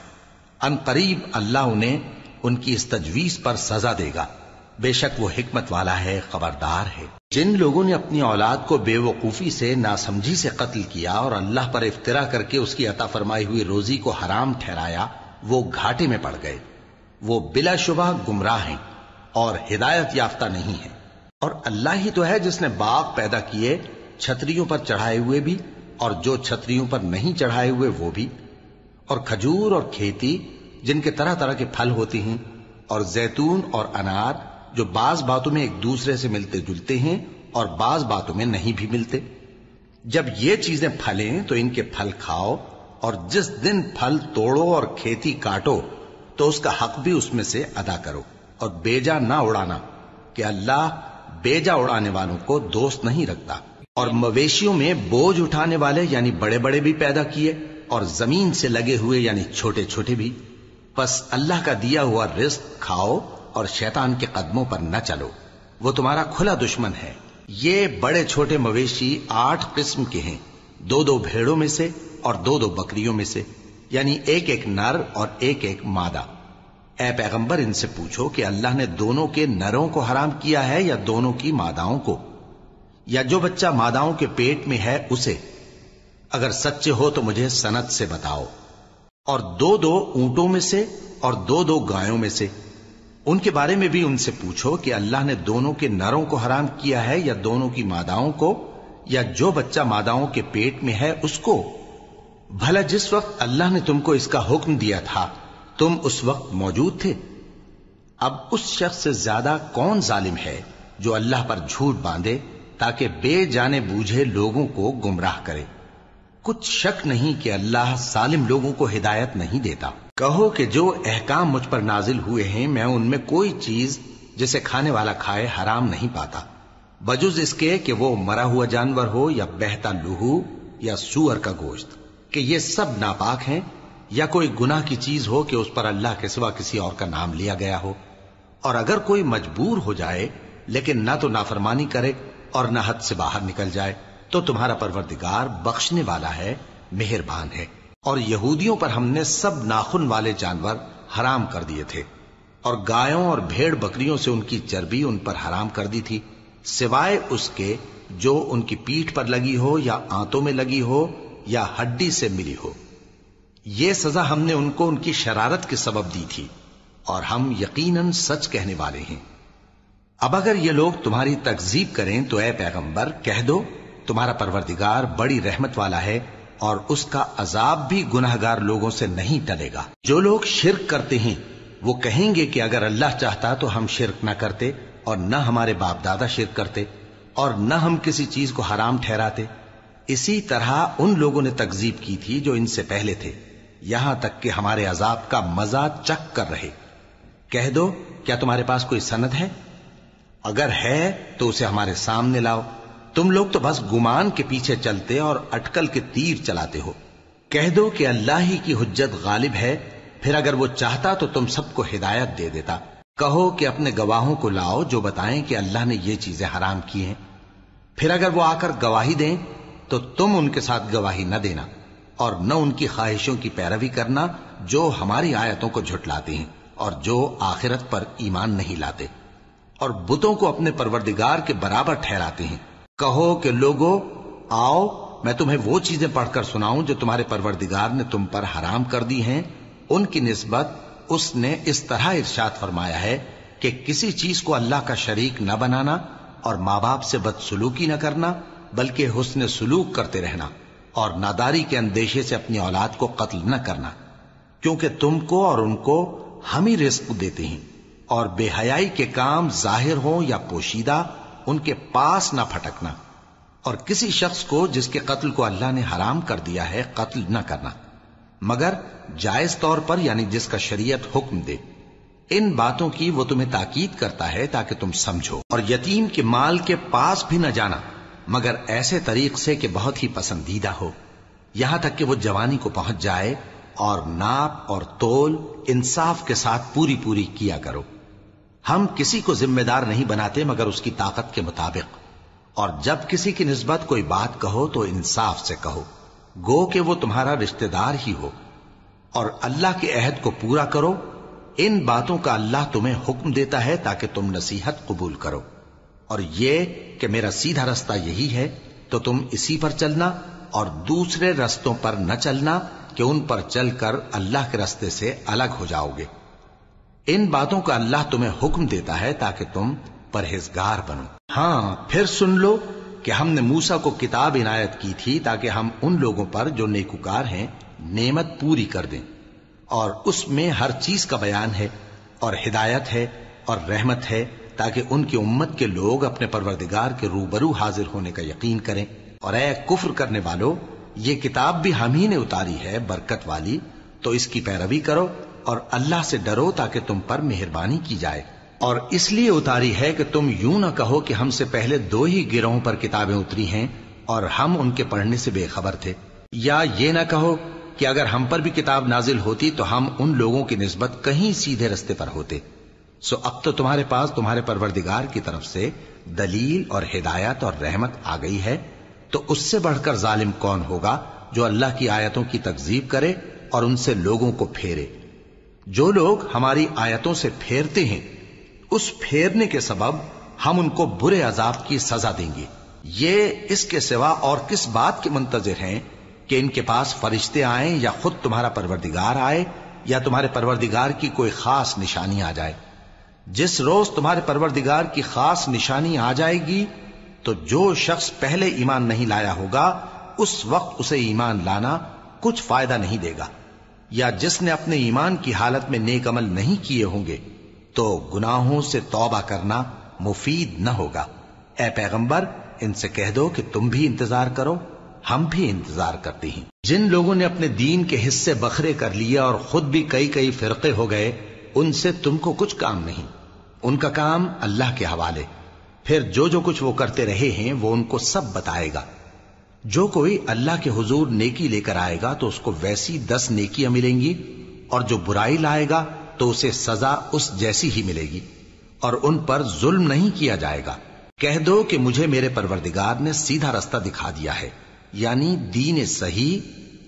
ان قریب اللہ انہیں ان کی اس تجویز پر سزا دے گا، بے شک وہ حکمت والا ہے، خبردار ہے۔ جن لوگوں نے اپنی اولاد کو بے وقوفی سے ناسمجھی سے قتل کیا اور اللہ پر افترا کر کے اس کی عطا فرمائی ہوئی روزی کو حرام ٹھہرایا، وہ گھاٹے میں پڑ گئے، وہ بلا شبہ گمراہ ہیں اور ہدایت یافتہ نہیں ہیں۔ اور اللہ ہی تو ہے جس نے باغ پیدا کیے، چھتریوں پر چڑھائے ہوئے بھی اور جو چھتریوں پر نہیں چڑھائے ہوئے وہ بھی، اور کھجور اور کھیتی جن کے طرح طرح کے پھل ہوتے ہیں، اور زیتون اور انار جو بعض باتوں میں ایک دوسرے سے ملتے جلتے ہیں اور بعض باتوں میں نہیں بھی ملتے۔ جب یہ چیزیں پھلیں تو ان کے پھل کھاؤ اور جس دن پھل توڑو اور کھیتی کاٹو تو اس کا حق بھی اس میں سے ادا کرو، اور بیجا نہ اڑانا کہ اللہ بیجا اڑانے والوں کو دوست نہیں رکھتا۔ اور مویشیوں میں بوجھ اٹھانے والے یعنی بڑے بڑے بھی پیدا کیے، اور زمین سے لگے ہوئے یعنی چھوٹے چھوٹے بھی۔ پس اللہ کا دیا ہوا رزق کھاؤ اور شیطان کے قدموں پر نہ چلو، وہ تمہارا کھلا دشمن ہے۔ یہ بڑے چھوٹے مویشی 8 قسم کے ہیں، 2 بھیڑوں میں سے اور 2 بکریوں میں سے، یعنی ایک نر اور ایک مادہ۔ اے پیغمبر ان سے پوچھو کہ اللہ نے دونوں کے نروں کو حرام کیا ہے یا دونوں کی ماداؤں کو، یا جو بچہ ماداؤں کے پیٹ میں ہے اسے؟ اگر سچے ہو تو مجھے سند سے بتاؤ۔ اور 2 اونٹوں میں سے اور 2 گایوں میں سے، ان کے بارے میں بھی ان سے پوچھو کہ اللہ نے دونوں کے نروں کو حرام کیا ہے یا دونوں کی ماداؤں کو، یا جو بچہ ماداؤں کے پیٹ میں ہے اس کو؟ بھلا جس وقت اللہ نے تم کو اس کا حکم دیا تھا تم اس وقت موجود تھے؟ اب اس شخص سے زیادہ کون ظالم ہے جو اللہ پر جھوٹ باندھے تاکہ بے جانے بوجھے لوگوں کو گمراہ کرے؟ کچھ شک نہیں کہ اللہ ظالم لوگوں کو ہدایت نہیں دیتا۔ کہو کہ جو احکام مجھ پر نازل ہوئے ہیں میں ان میں کوئی چیز جسے کھانے والا کھائے حرام نہیں پاتا، بجز اس کے کہ وہ مرا ہوا جانور ہو یا بہتا لہو یا سور کا گوشت، کہ یہ سب ناپاک ہیں، یا کوئی گناہ کی چیز ہو کہ اس پر اللہ کے سوا کسی اور کا نام لیا گیا ہو۔ اور اگر کوئی مجبور ہو جائے لیکن نہ تو نافرمانی کرے اور نہ حد سے باہر نکل جائے تو تمہارا پروردگار بخشنے والا ہے، مہربان ہے۔ اور یہودیوں پر ہم نے سب ناخن والے جانور حرام کر دیے تھے، اور گایوں اور بھیڑ بکریوں سے ان کی چربی ان پر حرام کر دی تھی، سوائے اس کے جو ان کی پیٹھ پر لگی ہو یا آنتوں میں لگی ہو یا ہڈی سے ملی ہو۔ یہ سزا ہم نے ان کو ان کی شرارت کے سبب دی تھی، اور ہم یقیناً سچ کہنے والے ہیں۔ اب اگر یہ لوگ تمہاری تکذیب کریں تو اے پیغمبر کہہ دو تمہارا پروردگار بڑی رحمت والا ہے، اور اس کا عذاب بھی گناہگار لوگوں سے نہیں ٹلے گا۔ جو لوگ شرک کرتے ہیں وہ کہیں گے کہ اگر اللہ چاہتا تو ہم شرک نہ کرتے، اور نہ ہمارے باپ دادا شرک کرتے، اور نہ ہم کسی چیز کو حرام ٹھہراتے۔ اسی طرح ان لوگوں نے تکذیب کی تھی جو ان سے پہلے تھے، یہاں تک کہ ہمارے عذاب کا مزہ چکھ کر رہے۔ کہہ دو کیا تمہارے پاس کوئی سند ہے؟ اگر ہے تو اسے ہمارے سامنے لاؤ۔ تم لوگ تو بس گمان کے پیچھے چلتے اور اٹکل کے تیر چلاتے ہو۔ کہہ دو کہ اللہ ہی کی حجت غالب ہے، پھر اگر وہ چاہتا تو تم سب کو ہدایت دے دیتا۔ کہو کہ اپنے گواہوں کو لاؤ جو بتائیں کہ اللہ نے یہ چیزیں حرام کی ہیں، پھر اگر وہ آ کر گواہی دیں تو تم ان کے ساتھ گواہی نہ دینا، اور نہ ان کی خواہشوں کی پیروی کرنا جو ہماری آیتوں کو جھٹلاتے ہیں اور جو آخرت پر ایمان نہیں لاتے، اور بتوں کو اپنے پروردگار کے برابر ٹھہراتے ہیں۔ کہو کہ لوگو آؤ میں تمہیں وہ چیزیں پڑھ کر سناؤں جو تمہارے پروردگار نے تم پر حرام کر دی ہیں۔ ان کی نسبت اس نے اس طرح ارشاد فرمایا ہے کہ کسی چیز کو اللہ کا شریک نہ بنانا، اور ماں باپ سے بدسلوکی نہ کرنا بلکہ حسن سلوک کرتے رہنا، اور ناداری کے اندیشے سے اپنی اولاد کو قتل نہ کرنا، کیونکہ تم کو اور ان کو ہم ہی رزق دیتے ہیں۔ اور بے حیائی کے کام ظاہر ہوں یا پوشیدہ ان کے پاس نہ پھٹکنا، اور کسی شخص کو جس کے قتل کو اللہ نے حرام کر دیا ہے قتل نہ کرنا، مگر جائز طور پر یعنی جس کا شریعت حکم دے۔ ان باتوں کی وہ تمہیں تاکید کرتا ہے تاکہ تم سمجھو۔ اور یتیم کے مال کے پاس بھی نہ جانا مگر ایسے طریق سے کہ بہت ہی پسندیدہ ہو، یہاں تک کہ وہ جوانی کو پہنچ جائے، اور ناپ اور تول انصاف کے ساتھ پوری پوری کیا کرو۔ ہم کسی کو ذمہ دار نہیں بناتے مگر اس کی طاقت کے مطابق، اور جب کسی کی نسبت کوئی بات کہو تو انصاف سے کہو، گو کہ وہ تمہارا رشتہ دار ہی ہو، اور اللہ کے عہد کو پورا کرو۔ ان باتوں کا اللہ تمہیں حکم دیتا ہے تاکہ تم نصیحت قبول کرو، اور یہ کہ میرا سیدھا رستہ یہی ہے تو تم اسی پر چلنا، اور دوسرے رستوں پر نہ چلنا کہ ان پر چل کر اللہ کے رستے سے الگ ہو جاؤ گے۔ ان باتوں کا اللہ تمہیں حکم دیتا ہے تاکہ تم پرہیزگار بنو۔ ہاں پھر سن لو کہ ہم نے موسیٰ کو کتاب عنایت کی تھی تاکہ ہم ان لوگوں پر جو نیکوکار ہیں نعمت پوری کر دیں، اور اس میں ہر چیز کا بیان ہے، اور ہدایت ہے اور رحمت ہے، تاکہ ان کی امت کے لوگ اپنے پروردگار کے روبرو حاضر ہونے کا یقین کریں۔ اور اے کفر کرنے والو، یہ کتاب بھی ہم ہی نے اتاری ہے برکت والی، تو اس کی پیروی کرو اور اللہ سے ڈرو تاکہ تم پر مہربانی کی جائے۔ اور اس لیے اتاری ہے کہ تم یوں نہ کہو کہ ہم سے پہلے 2 ہی گروہوں پر کتابیں اتری ہیں اور ہم ان کے پڑھنے سے بے خبر تھے، یا یہ نہ کہو کہ اگر ہم پر بھی کتاب نازل ہوتی تو ہم ان لوگوں کی نسبت کہیں سیدھے رستے پر ہوتے۔ سو اب تو تمہارے پاس تمہارے پروردگار کی طرف سے دلیل اور ہدایت اور رحمت آ گئی ہے، تو اس سے بڑھ کر ظالم کون ہوگا جو اللہ کی آیتوں کی تکذیب کرے اور ان سے لوگوں کو پھیرے۔ جو لوگ ہماری آیتوں سے پھیرتے ہیں، اس پھیرنے کے سبب ہم ان کو برے عذاب کی سزا دیں گے۔ یہ اس کے سوا اور کس بات کے منتظر ہیں کہ ان کے پاس فرشتے آئیں یا خود تمہارا پروردگار آئے یا تمہارے پروردگار کی کوئی خاص نشانی آ جائے۔ جس روز تمہارے پروردگار کی خاص نشانی آ جائے گی تو جو شخص پہلے ایمان نہیں لایا ہوگا اس وقت اسے ایمان لانا کچھ فائدہ نہیں دے گا، یا جس نے اپنے ایمان کی حالت میں نیک عمل نہیں کیے ہوں گے تو گناہوں سے توبہ کرنا مفید نہ ہوگا۔ اے پیغمبر، ان سے کہہ دو کہ تم بھی انتظار کرو، ہم بھی انتظار کرتے ہیں۔ جن لوگوں نے اپنے دین کے حصے بکھرے کر لیے اور خود بھی کئی فرقے ہو گئے، ان سے تم کو کچھ کام نہیں، ان کا کام اللہ کے حوالے۔ پھر جو کچھ وہ کرتے رہے ہیں وہ ان کو سب بتائے گا۔ جو کوئی اللہ کے حضور نیکی لے کر آئے گا تو اس کو ویسی 10 نیکیاں ملیں گی، اور جو برائی لائے گا تو اسے سزا اس جیسی ہی ملے گی، اور ان پر ظلم نہیں کیا جائے گا۔ کہہ دو کہ مجھے میرے پروردگار نے سیدھا رستہ دکھا دیا ہے، یعنی دین صحیح،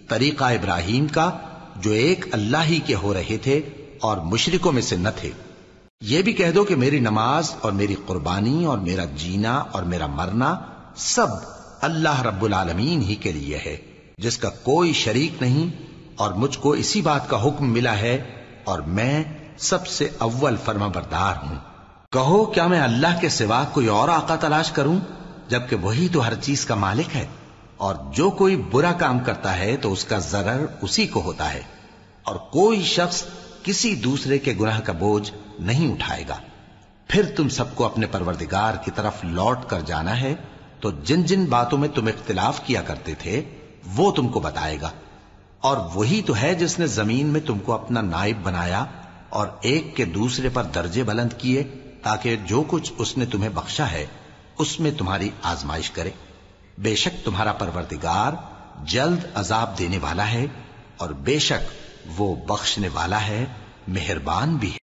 طریقہ ابراہیم کا، جو ایک اللہ ہی کے ہو رہے تھے اور مشرکوں میں سے نہ تھے۔ یہ بھی کہہ دو کہ میری نماز اور میری قربانی اور میرا جینا اور میرا مرنا سب اللہ رب العالمین ہی کے لیے ہے، جس کا کوئی شریک نہیں، اور مجھ کو اسی بات کا حکم ملا ہے اور میں سب سے اول فرما بردار ہوں۔ کہو کیا میں اللہ کے سوا کوئی اور آقا تلاش کروں جبکہ وہی تو ہر چیز کا مالک ہے؟ اور جو کوئی برا کام کرتا ہے تو اس کا ضرر اسی کو ہوتا ہے، اور کوئی شخص کسی دوسرے کے گناہ کا بوجھ نہیں اٹھائے گا۔ پھر تم سب کو اپنے پروردگار کی طرف لوٹ کر جانا ہے، تو جن جن باتوں میں تم اختلاف کیا کرتے تھے وہ تم کو بتائے گا۔ اور وہی تو ہے جس نے زمین میں تم کو اپنا نائب بنایا اور ایک کے دوسرے پر درجے بلند کیے، تاکہ جو کچھ اس نے تمہیں بخشا ہے اس میں تمہاری آزمائش کرے۔ بے شک تمہارا پروردگار جلد عذاب دینے والا ہے، اور بے شک وہ بخشنے والا ہے، مہربان بھی ہے۔